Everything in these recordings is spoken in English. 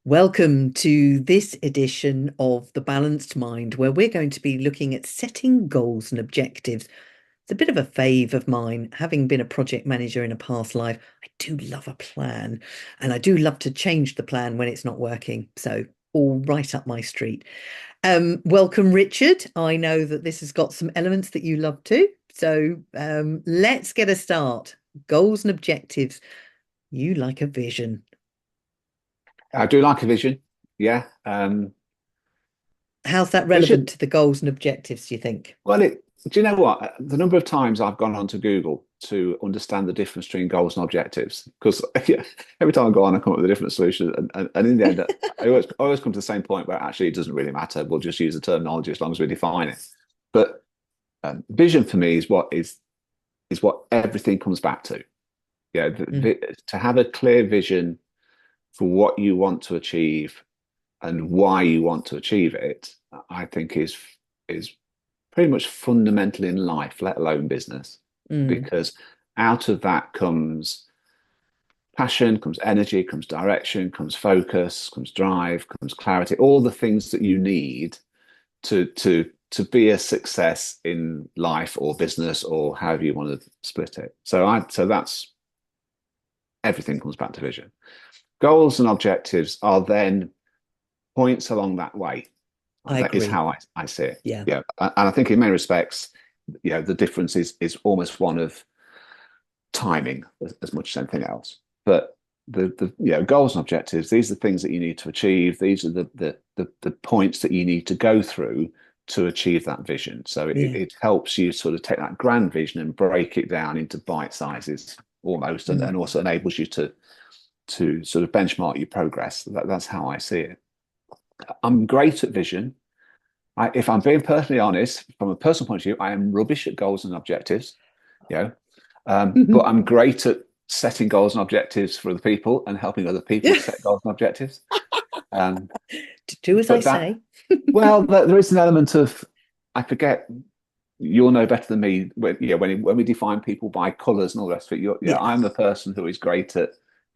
Welcome to this edition of The Balanced Mind, where we're going to be looking at setting goals and objectives. It's a bit of a fave of mine. Having been a project manager in a past life, I do love a plan, and I do love to change the plan when it's not working. So, all right up my street. Welcome, Richard. I know that this has got some elements that you love too. So, let's get a start. Goals and objectives. You like a vision. I do like a vision. Yeah. How's that Vision. relevant to the goals and objectives, do you think? Well, do you know what? The number of times I've gone onto Google to understand the difference between goals and objectives, because every time I go on, I come up with a different solution. And in the end, I always come to the same point where actually it doesn't really matter. We'll just use the terminology as long as we define it. But vision for me is what everything comes back to. Mm, To have a clear vision for what you want to achieve and why you want to achieve it, I think is pretty much fundamental in life, let alone business, mm, because out of that comes passion, comes energy, comes direction, comes focus, comes drive, comes clarity, all the things that you need to be a success in life or business or however you want to split it. So that's everything comes back to vision. Goals and objectives are then points along that way. I That is agree. how I see it. Yeah. Yeah, and I think in many respects, the difference is almost one of timing as much as anything else. But the goals and objectives, these are the things that you need to achieve. These are the points that you need to go through to achieve that vision. So Yeah. it helps you sort of take that grand vision and break it down into bite sizes almost, and Mm. also enables you to sort of benchmark your progress. That's how I see it. I'm great at vision. If I'm being personally honest, from a personal point of view, I am rubbish at goals and objectives. You know, but I'm great at setting goals and objectives for other people and helping other people Yeah. to set goals and objectives. Um, Do as I but that, say. well, there is an element of, I forget, you'll know better than me. When we define people by colours and all the rest of it, Yeah. I'm the person who is great at,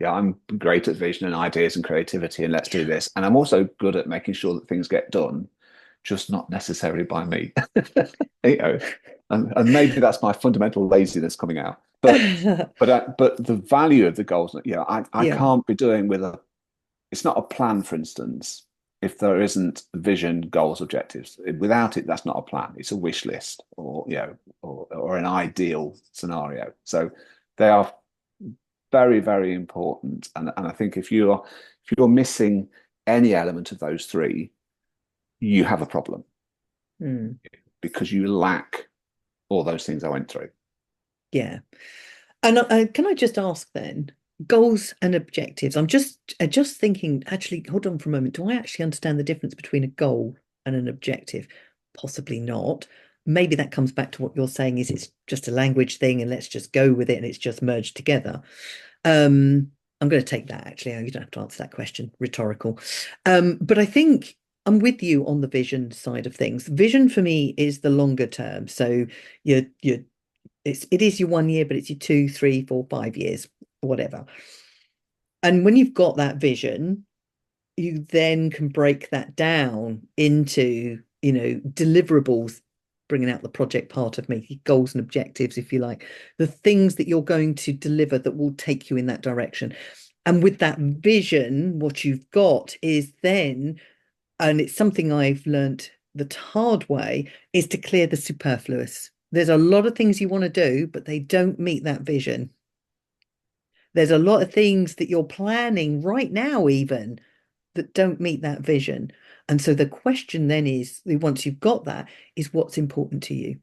I'm great at vision and ideas and creativity, and let's do this. And I'm also good at making sure that things get done, just not necessarily by me. you know, and maybe that's my fundamental laziness coming out. But the value of the goals, I Yeah. can't be doing with a. It's not a plan, for instance, if there isn't vision, goals, objectives. Without it, that's not a plan. It's a wish list, or an ideal scenario. So they are very, very important. And I think if you're missing any element of those three, you have a problem Mm. because you lack all those things I went through. Yeah. And can I just ask then, goals and objectives? I'm just thinking, actually, hold on for a moment. Do I actually understand the difference between a goal and an objective? Possibly not. Maybe that comes back to what you're saying is it's just a language thing and let's just go with it and it's just merged together. I'm going to take that actually. You don't have to answer that question, rhetorical. But I think I'm with you on the vision side of things. Vision for me is the longer term. So you it is your 1 year, but it's your 2, 3, 4, 5 years, whatever. And when you've got that vision, you then can break that down into, deliverables, bringing out the project part of me, goals and objectives, if you like, the things that you're going to deliver that will take you in that direction. And with that vision, what you've got is then, and it's something I've learned the hard way, is to clear the superfluous. There's a lot of things you want to do, but they don't meet that vision. There's a lot of things that you're planning right now, even that don't meet that vision. And so the question then is, once you've got that, is what's important to you?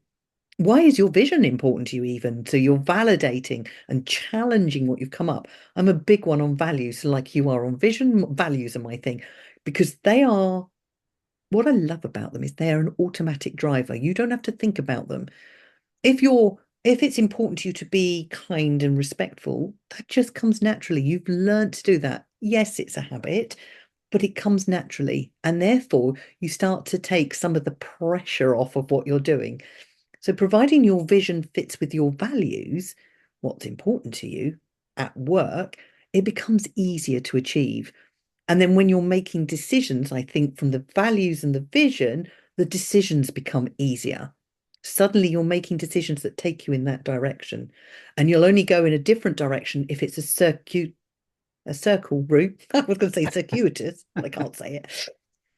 Why is your vision important to you even? So you're validating and challenging what you've come up. I'm a big one on values, like you are on vision. Values are my thing because they are what I love about them is they're an automatic driver. You don't have to think about them. If it's important to you to be kind and respectful, that just comes naturally. You've learned to do that. Yes, it's a habit, but it comes naturally. And therefore, you start to take some of the pressure off of what you're doing. So, providing your vision fits with your values, what's important to you at work, it becomes easier to achieve. And then when you're making decisions, I think from the values and the vision, the decisions become easier. Suddenly you're making decisions that take you in that direction. And you'll only go in a different direction if it's a circle route. I was going to say circuitous, but I can't say it.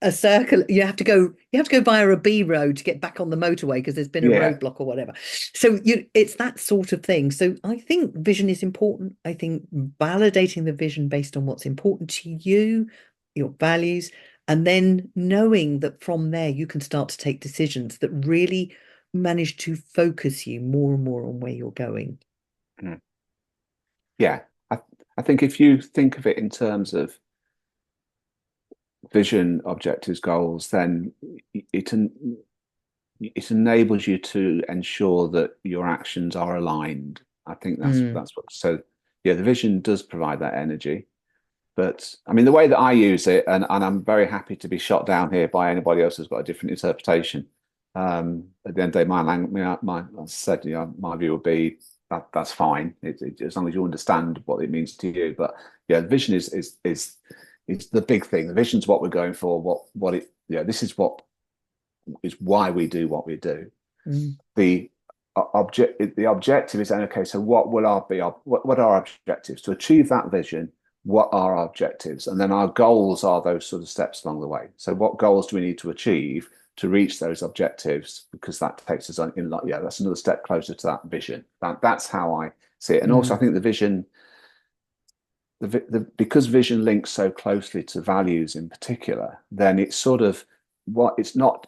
A circle, you have to go via a B road to get back on the motorway because there's been a Yeah. roadblock or whatever. So it's that sort of thing. So I think vision is important. I think validating the vision based on what's important to you, your values, and then knowing that from there you can start to take decisions that really manage to focus you more and more on where you're going. Mm. Yeah. I, I think if you think of it in terms of vision, objectives, goals, then it it enables you to ensure that your actions are aligned. I think Mm, that's what. So yeah, the vision does provide that energy. But I mean, the way that I use it, and I'm very happy to be shot down here by anybody else who's got a different interpretation. At the end of the day, I said, my view would be that that's fine, as long as you understand what it means to you. But yeah, vision is the big thing. The vision's what we're going for. What it, this is what is why we do what we do. mm, The the objective is then, okay, so what will our be our what are our objectives to achieve that vision? What are our objectives? And then our goals are those sort of steps along the way. So what goals do we need to achieve to reach those objectives? Because that takes us on in like, yeah, that's another step closer to that vision. That's how I see it. And also I mm. think the vision, because vision links so closely to values in particular, then it's sort of what it's not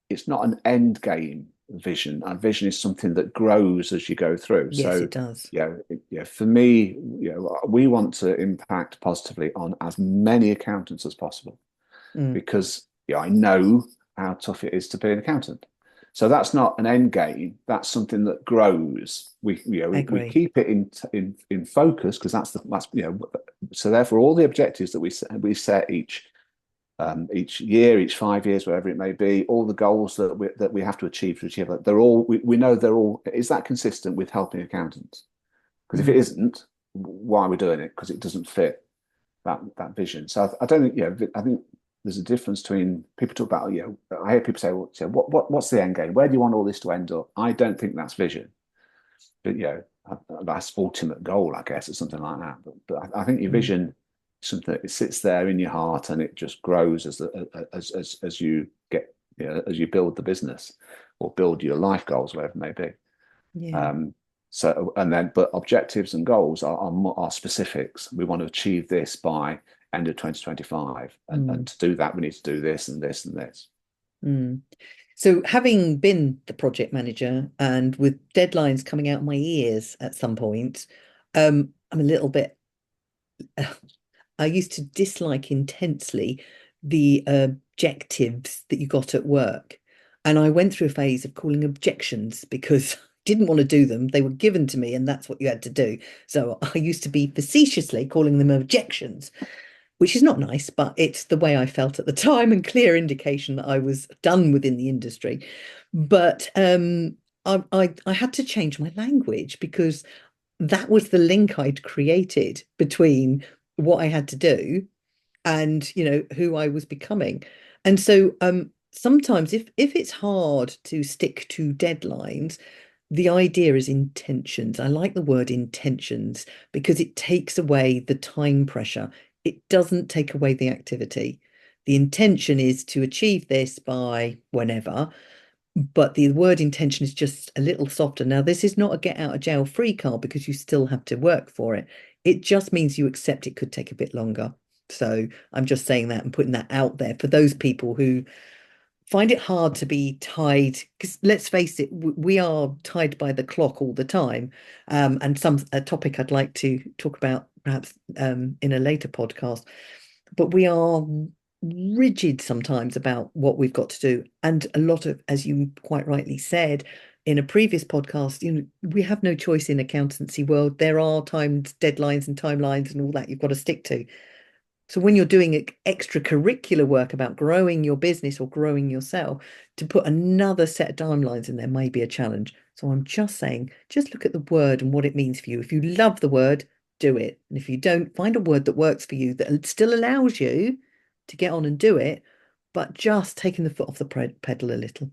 an end game vision. Our vision is something that grows as you go through. Yes, So, it does. for me, we want to impact positively on as many accountants as possible Mm, because I know how tough it is to be an accountant. So that's not an end game. That's something that grows. I We agree. keep it in focus because that's so therefore all the objectives that we set each year, each 5 years, whatever it may be, all the goals that we have to achieve that, they're all we know they're all. Is that consistent with helping accountants? Because if it Mm, isn't, why are we doing it? Because it doesn't fit that vision. So I don't think I think there's a difference between people talk about I hear people say, well, so what's the end game? Where do you want all this to end up? I don't think that's vision, but that's ultimate goal, I guess, or something like that. But I think your mm. vision, something it sits there in your heart and it just grows as you get as you build the business or build your life goals, whatever it may be. Yeah. Um, so and then but objectives and goals are specifics. We want to achieve this by end of 2025, and Mm, to do that we need to do this and this and this. mm. So, having been the project manager and with deadlines coming out my ears at some point, I'm a little bit, I used to dislike intensely the objectives that you got at work. And I went through a phase of calling objections because I didn't want to do them. They were given to me, and that's what you had to do. So, I used to be facetiously calling them objections, which is not nice, but it's the way I felt at the time and clear indication that I was done within the industry. But I had to change my language because that was the link I'd created between what I had to do and who I was becoming. And so sometimes if it's hard to stick to deadlines, the idea is intentions. I like the word intentions because it takes away the time pressure. It doesn't take away the activity. The intention is to achieve this by whenever, but the word intention is just a little softer. Now, this is not a get out of jail free card because you still have to work for it. It just means you accept it could take a bit longer. So I'm just saying that and putting that out there for those people who find it hard to be tied, because let's face it, we are tied by the clock all the time. And a topic I'd like to talk about perhaps in a later podcast, but we are rigid sometimes about what we've got to do. And a lot of, as you quite rightly said in a previous podcast, we have no choice in accountancy world. There are timed deadlines and timelines and all that you've got to stick to. So when you're doing extracurricular work about growing your business or growing yourself, to put another set of timelines in there may be a challenge. So I'm just saying, just look at the word and what it means for you. If you love the word, do it. And if you don't, find a word that works for you that still allows you to get on and do it, but just taking the foot off the pedal a little.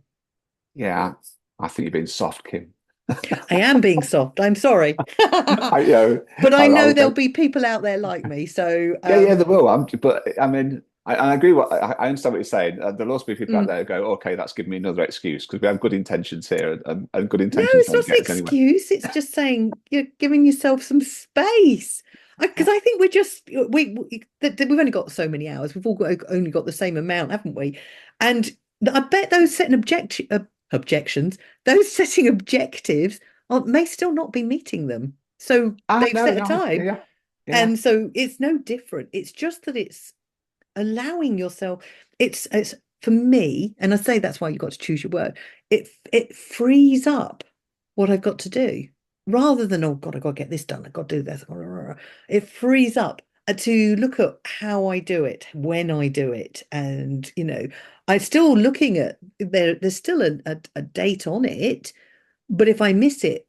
Yeah, I think you're being soft, Kim. I am being soft. I'm sorry. I, you know, But I I know would there'll go, be people out there like me. So, yeah, yeah, there will. But I mean, I agree. I understand what you're saying. There'll also be people out mm. there who go, okay, that's giving me another excuse because we have good intentions here, and good No, intentions it's don't not an get us anywhere. excuse. It's just saying you're giving yourself some space. Because Yeah, I think we're just we've only got so many hours. We've all only got the same amount, haven't we? And I bet those setting objections, those setting objectives, may still not be meeting them. So they've no, set a no, yeah, time, yeah, yeah, and so it's no different. It's just that it's allowing yourself. It's for me, and I say that's why you've got to choose your word. It frees up what I've got to do rather than, oh God, I've got to get this done, I've got to do this. It frees up to look at how I do it, when I do it. And I'm still looking at there's still a date on it, but if I miss it,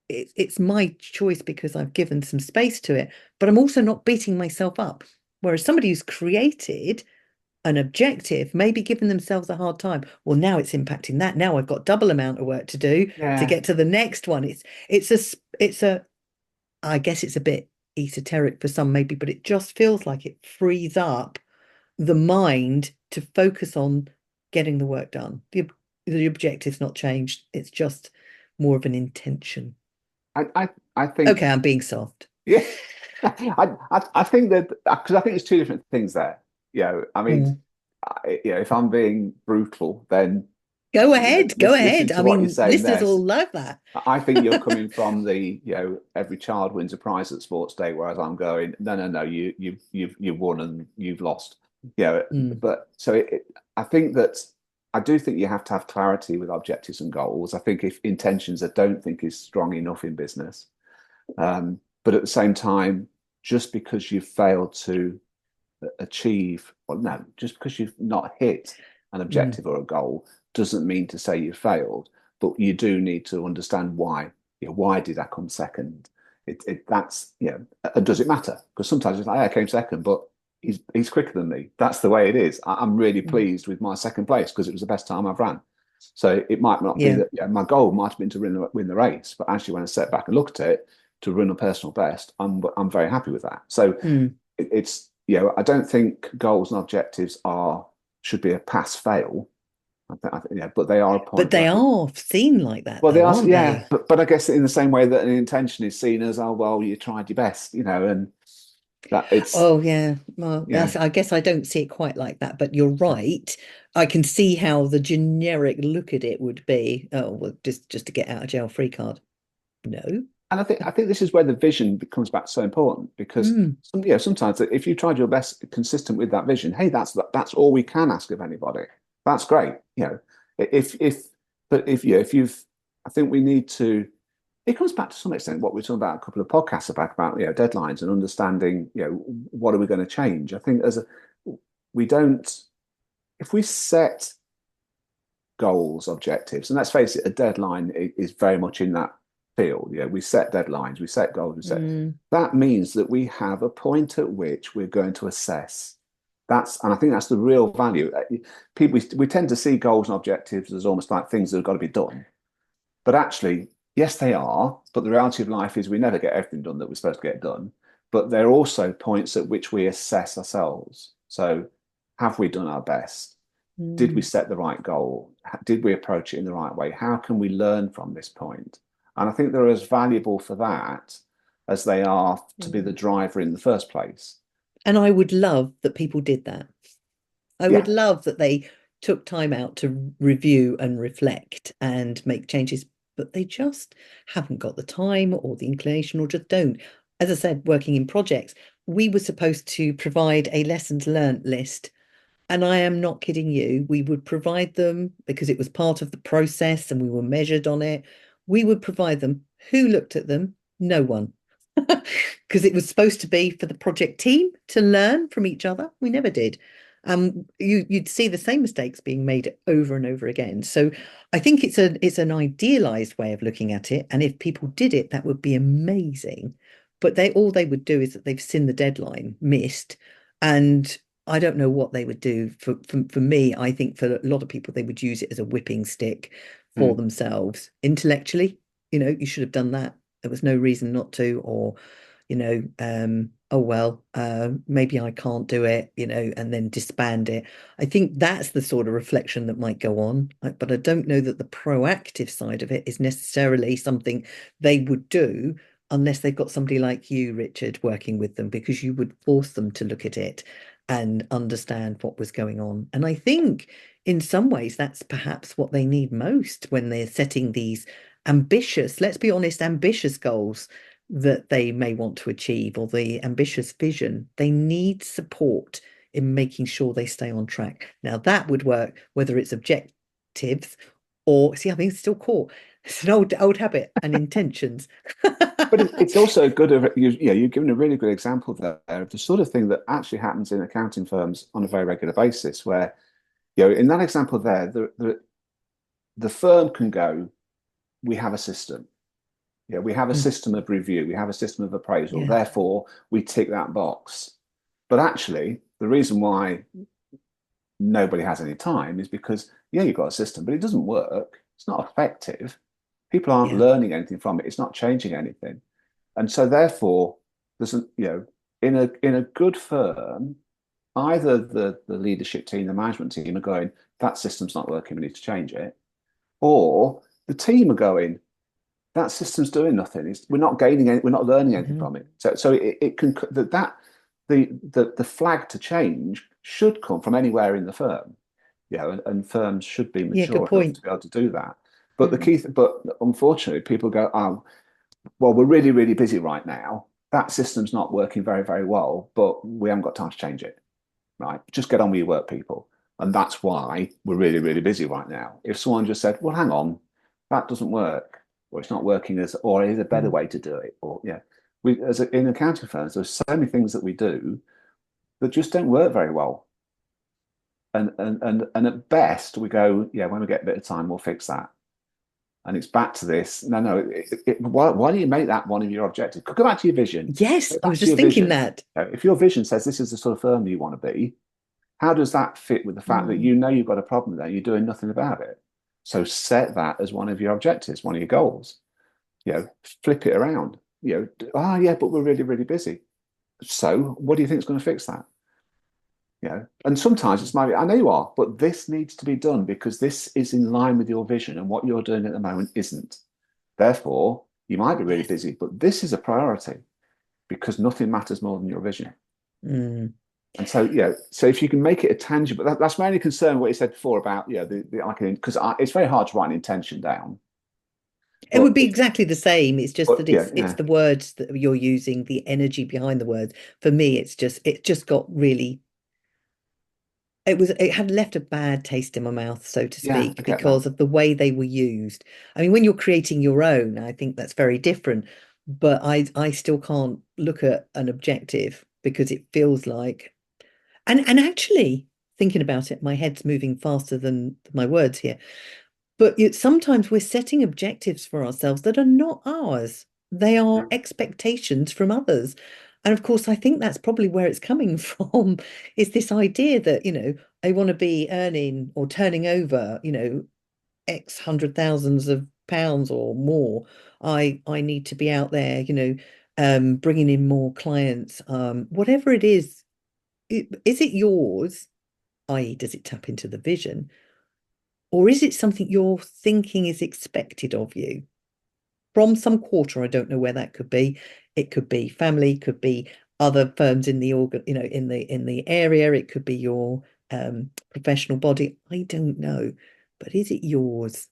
it's my choice because I've given some space to it, but I'm also not beating myself up. Whereas somebody who's created an objective, maybe giving themselves a hard time. Well, now it's impacting that. Now I've got double amount of work to do to yeah. get to the next one. It's a I guess it's a bit esoteric for some maybe, but it just feels like it frees up the mind to focus on getting the work done. The objective's not changed. It's just more of an intention. I Okay, think, I'm being soft. yeah, I think that because I think there's two different things there. I mean, Mm. if I'm being brutal, then Go ahead, go listen ahead. I to what you're mean, saying listeners there. all love that. I think you're coming from the, every child wins a prize at sports day, whereas I'm going, no, no, no, you've won and you've lost. Mm, But so I think that I do think you have to have clarity with objectives and goals. I think if intentions I don't think is strong enough in business. But at the same time, just because you've failed to achieve, well, no, just because you've not hit an mm, objective or a goal doesn't mean to say you failed. But you do need to understand why. Why did I come second? That's and does it matter? Because sometimes it's like, I came second, but he's quicker than me. That's the way it is. I'm really mm. pleased with my second place because it was the best time I've ran. So it might not be Yeah. that my goal might have been to win the race, but actually when I step back and look at it, to run a personal best, I'm very happy with that. So Mm. it's I don't think goals and objectives are should be a pass fail. But they are a But point they where are seen like that, well they though, are aren't yeah, they? but I guess in the same way that an intention is seen as oh well you tried your best, and that it's Oh, yeah. Well, yeah I guess I don't see it quite like that, but you're right. I can see how the generic look at it would be, oh, well, just to get out of jail free card. No. and I think this is where the vision becomes back so important because Mm, sometimes if you tried your best consistent with that vision, hey, that's all we can ask of anybody. That's great. If but if you've I think we need to it comes back to some extent what we were talking about a couple of podcasts about deadlines and understanding what are we going to change. I think we don't if we set goals, objectives. And let's face it, a deadline is very much in that field. We set deadlines, we set goals, we set. mm, That means that we have a point at which we're going to assess. And I think that's the real value. People, we tend to see goals and objectives as almost like things that have got to be done. But actually, yes, they are. But the reality of life is we never get everything done that we're supposed to get done. But they're also points at which we assess ourselves. So, have we done our best? Did we mm, set the right goal? Did we approach it in the right way? How can we learn from this point? And I think they're as valuable for that as they are to be the mm. driver in the first place. And I would love that people did that. I would Yeah. love that they took time out to review and reflect and make changes, but they just haven't got the time or the inclination or just don't. As I said, working in projects, we were supposed to provide a lessons learned list. And I am not kidding you. We would provide them because it was part of the process and we were measured on it. We would provide them. Who looked at them? No one. Because it was supposed to be for the project team to learn from each other. We never did. You'd see the same mistakes being made over and over again. So I think it's an idealized way of looking at it. And if people did it, that would be amazing. but they all they would do is that they've seen the deadline, missed, and I don't know what they would do. For me, I think for a lot of people, they would use it as a whipping stick for Mm. themselves intellectually. You should have done that. There was no reason not to, or oh well, maybe I can't do it, and then disband it. I think that's the sort of reflection that might go on, but I don't know that the proactive side of it is necessarily something they would do unless they've got somebody like you, Richard, working with them, because you would force them to look at it and understand what was going on. And I think in some ways that's perhaps what they need most when they're setting these ambitious, let's be honest, ambitious goals that they may want to achieve, or the ambitious vision. They need support in making sure they stay on track. Now, that would work whether it's objectives or, see, I think it's still core. It's an old habit, and intentions. But it's also good of you've given a really good example there of the sort of thing that actually happens in accounting firms on a very regular basis, where in that example there, the firm can go, we have a system. Yeah, we have a Mm, system of review, we have a system of appraisal, yeah, therefore we tick that box. But actually, the reason why nobody has any time is because, yeah, you've got a system, but it doesn't work. It's not effective. People aren't yeah. learning anything from it. It's not changing anything. And so therefore, there's in a good firm, either the leadership team, the management team are going, that system's not working, we need to change it. Or the team are going, that system's doing nothing. We're not gaining any, we're not learning anything No. from it. So it can the flag to change should come from anywhere in the firm. And firms should be Yeah, good mature enough point. to be able to do that. But Mm. but unfortunately, people go, oh, well, we're really, really busy right now. That system's not working very, very well, but we haven't got time to change it. Right? Just get on with your work, people. And that's why we're really, really busy right now. If someone just said, well, hang on, that doesn't work, or it's not working or is a better Mm. way to do it, or in accounting firms, there's so many things that we do that just don't work very well. And at best, we go, yeah, when we get a bit of time, we'll fix that. And it's back to this. No. Why do you make that one of your objectives? Go back to your vision. Yes, Go I back was to just your thinking vision. that. If your vision says this is the sort of firm you want to be, how does that fit with the fact that Mm. you know you've got a problem there, you're doing nothing about it? So set that as one of your objectives, one of your goals. Flip it around. Yeah, but we're really, really busy. So what do you think is going to fix that? And sometimes it's maybe, I know you are, but this needs to be done because this is in line with your vision, and what you're doing at the moment isn't. Therefore, you might be really Yes. busy, but this is a priority because nothing matters more than your vision. Mm. And so, so if you can make it a tangible, that's my only concern. What you said before about, the like, because it's very hard to write an intention down. It would But be exactly the same. It's just that yeah, it's the words that you're using, the energy behind the words. For me, it just got really, it had left a bad taste in my mouth, so to yeah, I speak, get that. because of the way they were used. I mean, when you're creating your own, I think that's very different. But I still can't look at an objective because it feels like, and actually thinking about it, my head's moving faster than my words here. But sometimes we're setting objectives for ourselves that are not ours. They are Mm. expectations from others. And of course, I think that's probably where it's coming from, is this idea that, I want to be earning or turning over, X hundred thousands of pounds or more. I need to be out there, bringing in more clients. Whatever it is, is it yours? I.e., does it tap into the vision? Or is it something you're thinking is expected of you from some quarter? I don't know where that could be. It could be family, could be other firms in the organ, in the area. It could be your professional body. I don't know. But is it yours?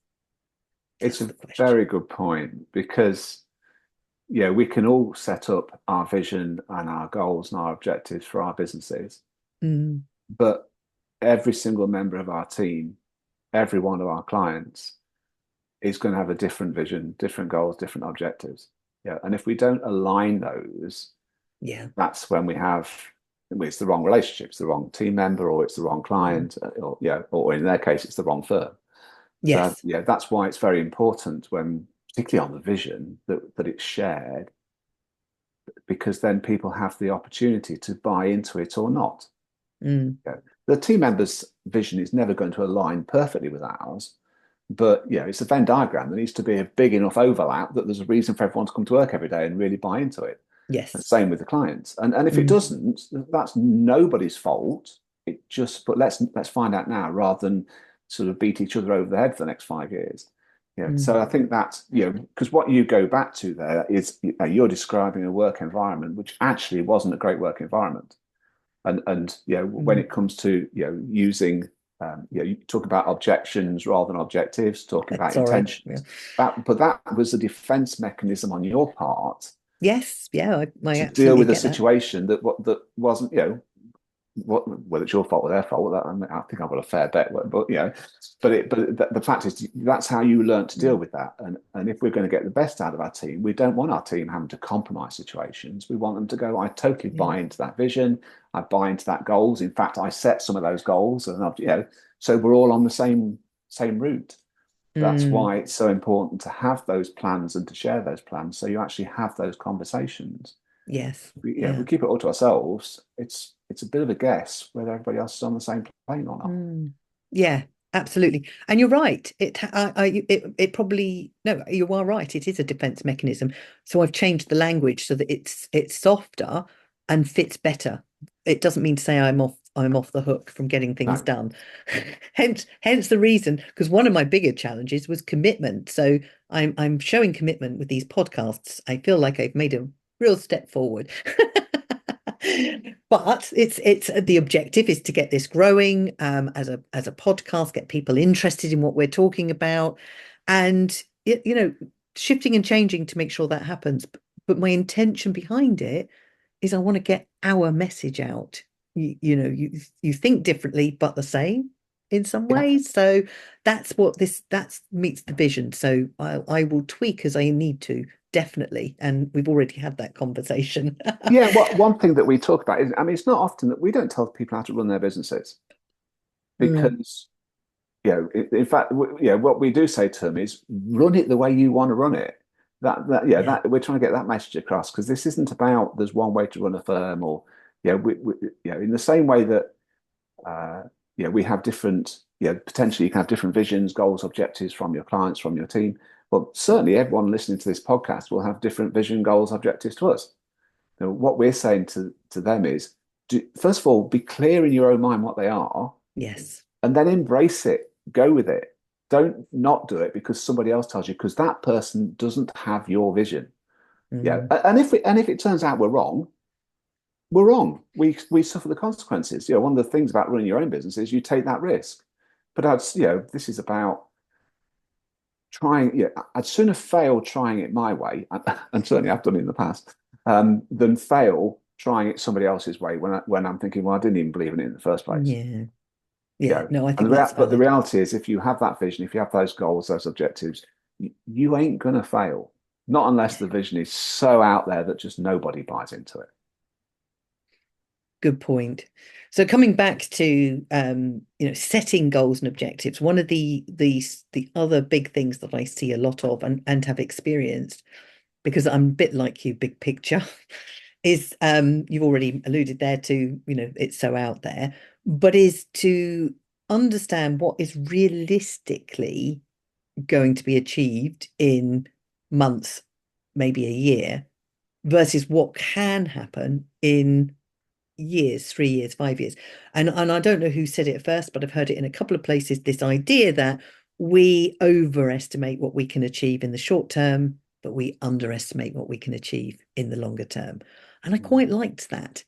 It's That's a the question. very good point because, we can all set up our vision and our goals and our objectives for our businesses, Mm, but every single member of our team, every one of our clients is going to have a different vision, different goals, different objectives. And if we don't align those, yeah. that's when we have it's the wrong relationship, it's the wrong team member, or it's the wrong Mm. client, or in their case, it's the wrong firm. So Yes. that's why it's very important when, particularly on the vision, that it's shared, because then people have the opportunity to buy into it or not. Mm. You know, the team members' vision is never going to align perfectly with ours, but it's a Venn diagram. There needs to be a big enough overlap that there's a reason for everyone to come to work every day and really buy into it. And Yes. same with the clients. And if it Mm. doesn't, that's nobody's fault. But let's find out now rather than sort of beat each other over the head for the next 5 years. Mm. So I think that's, because what you go back to there is you're describing a work environment which actually wasn't a great work environment. And when Mm. it comes to using you talk about objections rather than objectives, talking about Sorry. Yeah. intentions. That was a defense mechanism on your part Yes. Yeah. I to deal absolutely with a get that. situation that wasn't, whether it's your fault or their fault. I think I've got a fair bet, but the fact is that's how you learn to deal Mm. with that. And if we're going to get the best out of our team, we don't want our team having to compromise situations. We want them to go, I totally Yeah. buy into that vision. I buy into that goals. In fact, I set some of those goals, and so we're all on the same route. That's Mm. why it's so important to have those plans and to share those plans, so you actually have those conversations. Yes. We Yeah. keep it all to ourselves. It's a bit of a guess whether everybody else is on the same plane or not. Mm. Yeah, absolutely. And you're right. It probably, no, you are right. It is a defense mechanism. So I've changed the language so that it's softer and fits better. It doesn't mean to say I'm off the hook from getting things No. done. Hence the reason, because one of my bigger challenges was commitment. So I'm showing commitment with these podcasts. I feel like I've made a real step forward. But it's the objective is to get this growing as a podcast, get people interested in what we're talking about, and shifting and changing to make sure that happens. But my intention behind it is I want to get our message out. You think differently, but the same in some Yeah. ways. So that's meets the vision. So I will tweak as I need to, definitely. And we've already had that conversation. Yeah. One thing that we talk about is, I mean, it's not often that we don't tell people how to run their businesses Mm, because, in fact, what we do say to them is run it the way you want to run it. yeah. That we're trying to get that message across because this isn't about there's one way to run a firm or, in the same way that, uh, we have different, potentially you can have different visions, goals, objectives from your clients, from your team. Well, certainly everyone listening to this podcast will have different vision, goals, objectives to us. Now, what we're saying to them is, first of all, be clear in your own mind what they are, Yes. and then embrace it. Go with it. Don't not do it because somebody else tells you, because that person doesn't have your vision. Yeah, Mm, and if it turns out we're wrong, we're wrong. We suffer the consequences. One of the things about running your own business is you take that risk. But this is about trying. Yeah, I'd sooner fail trying it my way, and certainly I've done it in the past, than fail trying it somebody else's way when I'm thinking, well, I didn't even believe in it in the first place. yeah. Yeah. No, I And think that's but the valid. reality is, if you have that vision, if you have those goals, those objectives, you ain't gonna fail. Not unless Yeah. the vision is so out there that just nobody buys into it. Good point. So coming back to setting goals and objectives, one of the other big things that I see a lot of and have experienced, because I'm a bit like you, big picture, is you've already alluded there to, it's so out there, but is to understand what is realistically going to be achieved in months, maybe a year, versus what can happen in years, 3 years, 5 years. And I don't know who said it at first, but I've heard it in a couple of places, this idea that we overestimate what we can achieve in the short term, but we underestimate what we can achieve in the longer term. And I Mm. quite liked that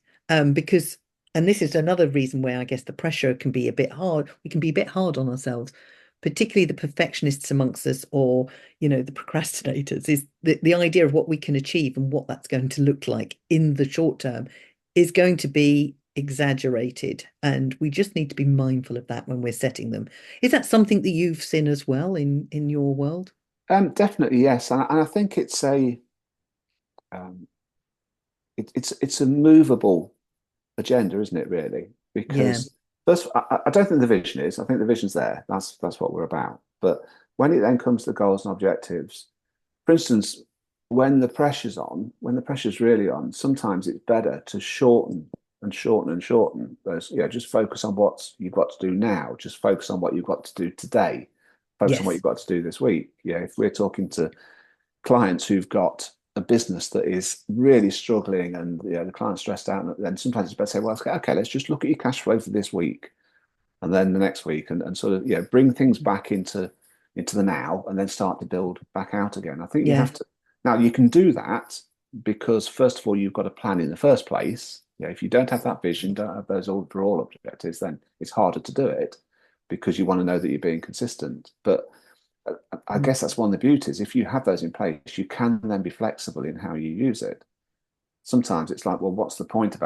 because, and this is another reason where I guess the pressure can be a bit hard. We can be a bit hard on ourselves, particularly the perfectionists amongst us or, the procrastinators, is the idea of what we can achieve and what that's going to look like in the short term is going to be exaggerated. And we just need to be mindful of that when we're setting them. Is that something that you've seen as well in your world? Definitely yes, and I think um, it's a movable agenda, isn't it? Really, Yeah. because first, I don't think the vision is. I think the vision's there. That's what we're about. But when it then comes to goals and objectives, for instance, when the pressure's on, when the pressure's really on, sometimes it's better to shorten and shorten and shorten those, just focus on what you've got to do now. Just focus on what you've got to do today. Focus on what Yes. you've got to do this week. Yeah, if we're talking to clients who've got a business that is really struggling and the client's stressed out, then sometimes it's better to say, well, okay, let's just look at your cash flow for this week and then the next week and sort of bring things back into the now and then start to build back out again. I think you Yeah. have to now you can do that because first of all you've got a plan in the first place. If you don't have that vision, don't have those overall objectives, then it's harder to do it because you want to know that you're being consistent. But I Mm. guess that's one of the beauties. If you have those in place, you can then be flexible in how you use it. Sometimes it's like, well, what's the point in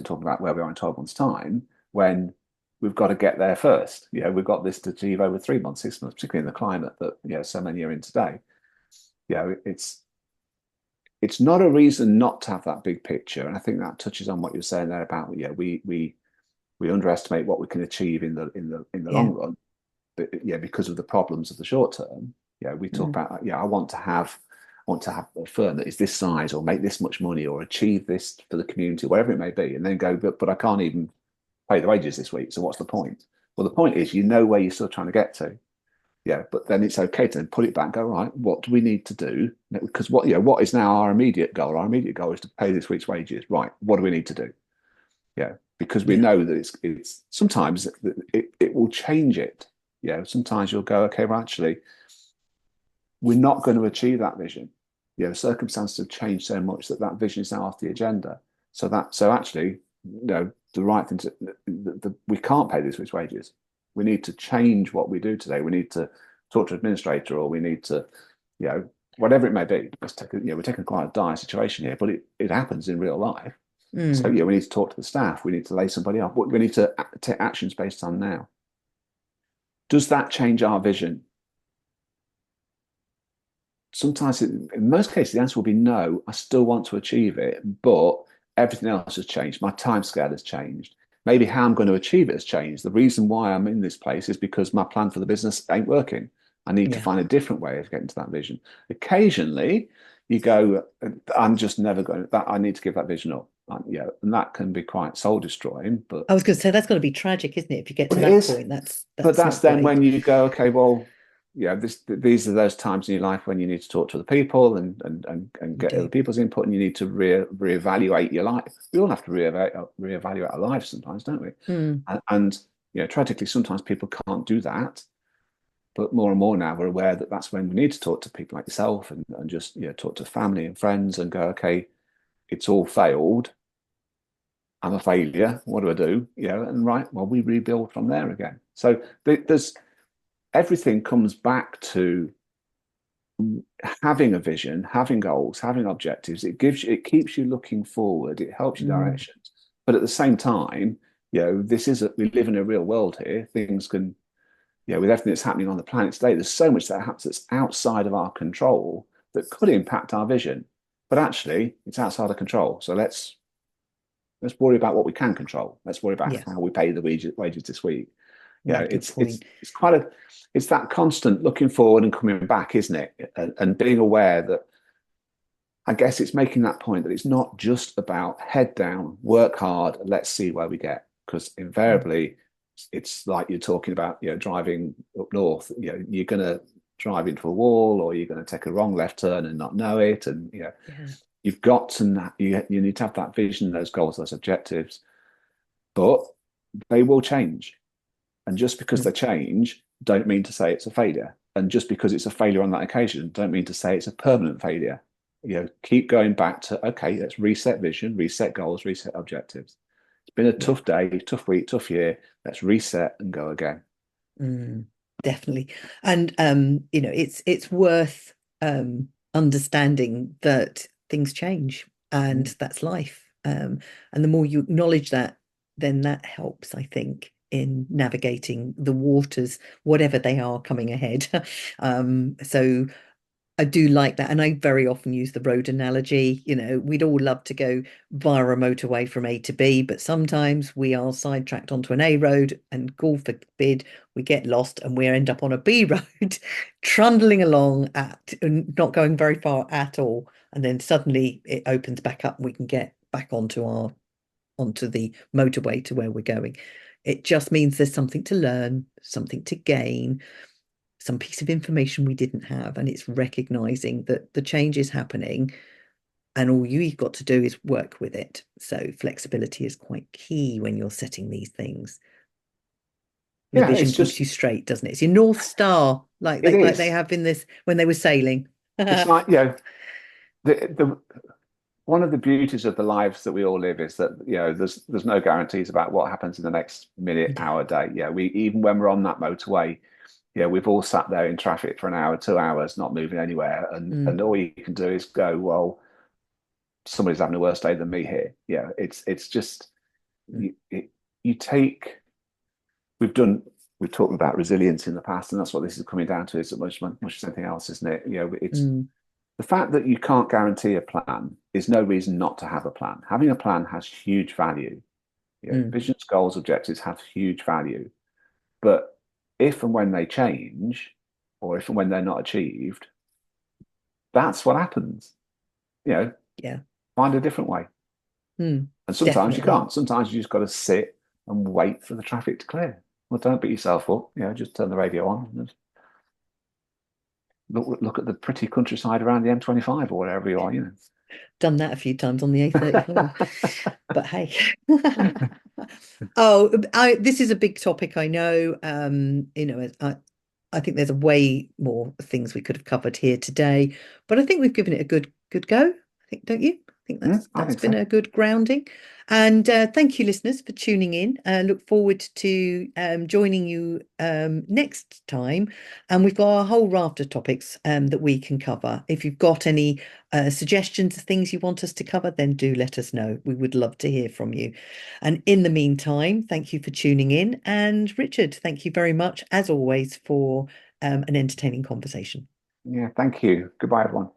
talking about where we are in 12 months' time when we've got to get there first? We've got this to achieve over 3 months, 6 months, particularly in the climate that so many are in today. It's not a reason not to have that big picture, and I think that touches on what you're saying there about we underestimate what we can achieve in the Yeah. long run, but because of the problems of the short term. We talk Mm. about I want to have a firm that is this size or make this much money or achieve this for the community, whatever it may be, and then go, but I can't even pay the wages this week. So what's the point? Well, the point is, where you're still trying to get to. But then it's okay to then put it back, and go, right, what do we need to do? Because what is now our immediate goal? Our immediate goal is to pay this week's wages. Right. What do we need to do? Because we Yeah. know that it's sometimes it will change it. Sometimes you'll go, okay, well, actually, we're not going to achieve that vision. Circumstances have changed so much that vision is now off the agenda. So actually, the right thing we can't pay these week's wages. We need to change what we do today. We need to talk to an administrator, or we need to, whatever it may be. We're taking quite a dire situation here, but it happens in real life. So Mm. we need to talk to the staff. We need to lay somebody off. We need to take actions based on now. Does that change our vision? Sometimes, in most cases, the answer will be no. I still want to achieve it, but everything else has changed. My timescale has changed. Maybe how I'm going to achieve it has changed. The reason why I'm in this place is because my plan for the business ain't working. I need to Yeah. find a different way of getting to that vision. Occasionally, you go, I'm just never going. That I need to give that vision up. And that can be quite soul destroying. But I was going to say that's going to be tragic, isn't it? If you get but to it that is. point, that's But that's that's not then great. when you go, okay, well, these are those times in your life when you need to talk to other people and You get other do. people's input, and you need to reevaluate your life. We all have to reevaluate our lives sometimes, don't we? Mm. And tragically, sometimes people can't do that. But more and more now, we're aware that that's when we need to talk to people like yourself and just talk to family and friends and go, okay, it's all failed. I'm a failure. What do I do? And right, well, we rebuild from there again. So there's everything comes back to having a vision, having goals, having objectives. It keeps you looking forward. It helps you Mm. directions. But at the same time, we live in a real world here. Things can, with everything that's happening on the planet today, there's so much that happens that's outside of our control that could impact our vision. But actually, it's outside of control. So let's worry about what we can control. Let's worry about Yeah. how we pay the wages this week. Yeah. Good It's point. it's that constant looking forward and coming back, isn't it? And being aware that I guess it's making that point that it's not just about head down, work hard, let's see where we get. Because Mm. invariably, it's like you're talking about, driving up north. You're going to drive into a wall, or you're going to take a wrong left turn and not know it. And Yeah. you've got to you need to have that vision, those goals, those objectives, but they will change. And just because Mm. they change, don't mean to say it's a failure. And just because it's a failure on that occasion, don't mean to say it's a permanent failure. Keep going back to, okay, let's reset vision, reset goals, reset objectives. It's been a Yeah. tough day, tough week, tough year. Let's reset and go again. Mm. Definitely. And it's worth understanding that things change and Mm. that's life. And the more you acknowledge that, then that helps, I think, in navigating the waters, whatever they are coming ahead. So I do like that. And I very often use the road analogy. We'd all love to go via a motorway from A to B, but sometimes we are sidetracked onto an A road and God forbid we get lost and we end up on a B road, trundling along not going very far at all. And then suddenly it opens back up and we can get back onto the motorway to where we're going. It just means there's something to learn, something to gain, some piece of information we didn't have, and it's recognizing that the change is happening and all you've got to do is work with it. So flexibility is quite key when you're setting these things. The Yeah, vision it's keeps just you straight, doesn't it? It's your North Star, like it they is. have in this when they were sailing. It's like, the one of the beauties of the lives that we all live is that, there's no guarantees about what happens in the next minute, Yeah. hour, day. Yeah, we even when we're on that motorway, we've all sat there in traffic for an hour, 2 hours, not moving anywhere, and Mm, all you can do is go, well, somebody's having a worse day than me here. Yeah, it's just mm, you take we've done we've talked about resilience in the past, and that's what this is coming down to, is much as anything else, isn't it? It's mm, the fact that you can't guarantee a plan is no reason not to have a plan. Having a plan has huge value. mm. Visions, goals, objectives have huge value. But if and when they change, or if and when they're not achieved, that's what happens. You know, Yeah. find a different way. Mm. And sometimes you Definitely. can't. Sometimes you just got to sit and wait for the traffic to clear. Well, don't beat yourself up. Just turn the radio on and look at the pretty countryside around the M25 or wherever you are. Done that a few times on the A35. But hey. Oh, this is a big topic, I know. I think there's a way more things we could have covered here today, but I think we've given it a good go. I think, don't you? I think I that's think been so. a good grounding. And thank you, listeners, for tuning in. Look forward to joining you next time. And we've got a whole raft of topics that we can cover. If you've got any suggestions of things you want us to cover, then do let us know. We would love to hear from you. And in the meantime, thank you for tuning in. And Richard, thank you very much, as always, for an entertaining conversation. Yeah, thank you. Goodbye, everyone.